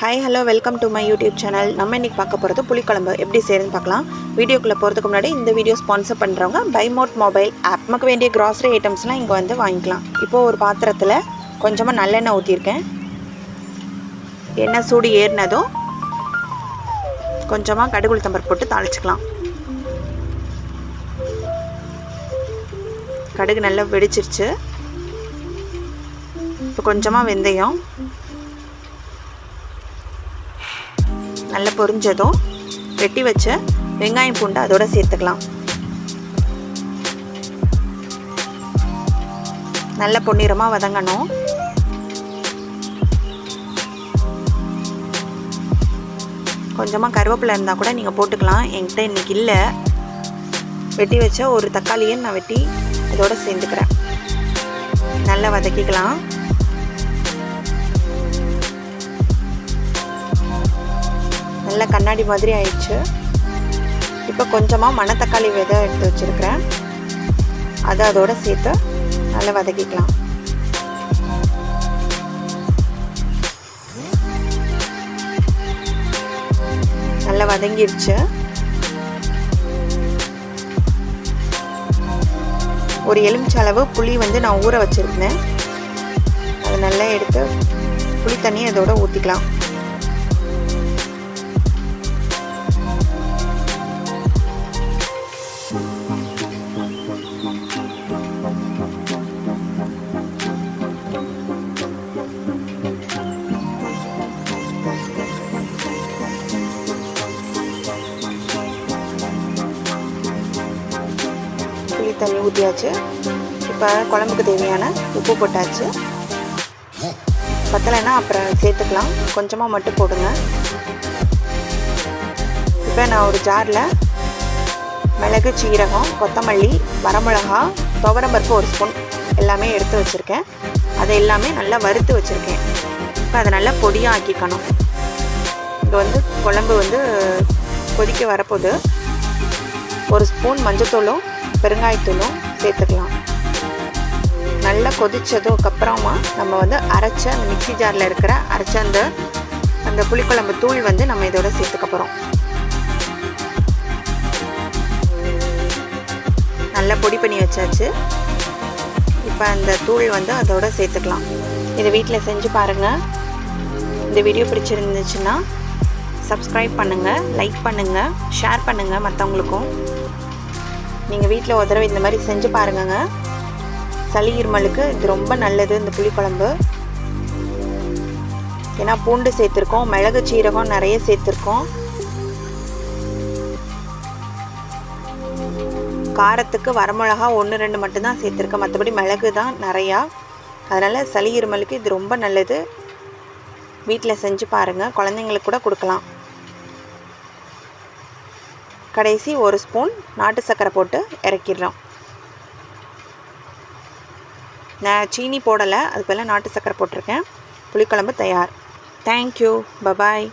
Hi hello welcome to my YouTube channel. நம்ம இன்றைக்கி பார்க்க போகிறது புளிக்குழம்பு எப்படி செய்யறதுன்னு பார்க்கலாம். வீடியோக்குள்ளே போகிறதுக்கு முன்னாடி இந்த வீடியோ ஸ்பான்சர் பண்ணுறவங்க பைமோட் மொபைல் ஆப். நமக்கு வேண்டிய க்ராசரி ஐட்டம்ஸ்லாம் இங்கே வந்து வாங்கிக்கலாம். இப்போது ஒரு பாத்திரத்தில் கொஞ்சமாக நல்லெண்ணெய் ஊற்றிருக்கேன். எண்ணெய் சூடு ஏறினதும் கொஞ்சமாக கடுகு உளுத்தம் பருப்பு போட்டு தாளிச்சிக்கலாம். கடுகு நல்லா வெடிச்சிருச்சு. இப்போ கொஞ்சமாக வெந்தயம் நல்லா பொரிஞ்சதும் வெட்டி வச்ச வெங்காயம் பூண்டு அதோட சேர்த்துக்கலாம். நல்ல பொன்னிறமாக வதங்கணும். கொஞ்சமாக கருவேப்பிலை இருந்தால் கூட நீங்கள் போட்டுக்கலாம். என்கிட்ட இன்றைக்கி இல்லை. வெட்டி வச்ச ஒரு தக்காளியை நான் வெட்டி இதோட சேர்ந்துக்கிறேன். நல்லா வதக்கிக்கலாம். நல்லா கண்ணாடி மாதிரி ஆயிடுச்சு. இப்போ கொஞ்சமாக மணத்தக்காளி விதை எடுத்து வச்சுருக்கிறேன். அதை அதோட சேர்த்து நல்லா வதக்கிக்கலாம். நல்லா வதங்கிடுச்சு. ஒரு எலுமிச்சை அளவு புளி வந்து நான் ஊற வச்சுருந்தேன். அதை நல்லா எடுத்து புளி தண்ணியை அதோட ஊற்றிக்கலாம். புளி தண்ணி ஊற்றியாச்சு. இப்போ குழம்புக்கு தேவையான உப்பு போட்டாச்சு. பத்தலைன்னா அப்புறம் சேர்த்துக்கலாம். கொஞ்சமாக மட்டும் போடுங்க. இப்போ நான் ஒரு ஜாரில் மிளகு, சீரகம், கொத்தமல்லி, வரமிளகா, துவரம்பருப்பு ஒரு ஸ்பூன் எல்லாமே எடுத்து வச்சுருக்கேன். அதை எல்லாமே நல்லா வறுத்து வச்சுருக்கேன். இப்போ அதை நல்லா பொடியாக ஆக்கிக்கணும். இங்கே வந்து குழம்பு வந்து கொதிக்க வரப்போகுது. ஒரு ஸ்பூன் மஞ்சத்தூளும் பெருங்காயத்தூளும் சேர்த்துக்கலாம். நல்லா கொதித்ததுக்கப்புறமா நம்ம வந்து அரைச்ச அந்த மிக்சி ஜாரில் இருக்கிற அரைச்ச அந்த புளிக்குழம்பு தூள் வந்து நம்ம இதோட சேர்த்துக்க போகிறோம். நல்லா பொடி பண்ணி வச்சாச்சு. இப்போ அந்த தூள் வந்து அதோட சேர்த்துக்கலாம். இதை வீட்டில் செஞ்சு பாருங்கள். இந்த வீடியோ பிடிச்சிருந்துச்சுன்னா சப்ஸ்கிரைப் பண்ணுங்கள், லைக் பண்ணுங்கள், ஷேர் பண்ணுங்கள் மற்றவங்களுக்கும். நீங்கள் வீட்டில் ஒரு தடவை இந்த மாதிரி செஞ்சு பாருங்கங்க. சளி இருமலுக்கு இது ரொம்ப நல்லது இந்த புளிக்குழம்பு. ஏன்னா பூண்டு சேர்த்துருக்கோம், மிளகு, சீரகம் நிறைய சேர்த்துருக்கோம். காரத்துக்கு வரமிளகா 1-2 மட்டும்தான் சேர்த்துருக்கேன். மற்றபடி மிளகு தான் நிறையா. அதனால் சளி இருமலுக்கு இது ரொம்ப நல்லது. வீட்டில் செஞ்சு பாருங்கள். குழந்தைங்களுக்கு கூட கொடுக்கலாம். கடைசி ஒரு ஸ்பூன் நாட்டு சர்க்கரை போட்டு இறக்கிடுறோம். நான் சீனி போடலை, அதுக்கு பதிலாக நாட்டு சர்க்கரை போட்டிருக்கேன். புளிக்குழம்பு தயார். தேங்க்யூ. பபாய்.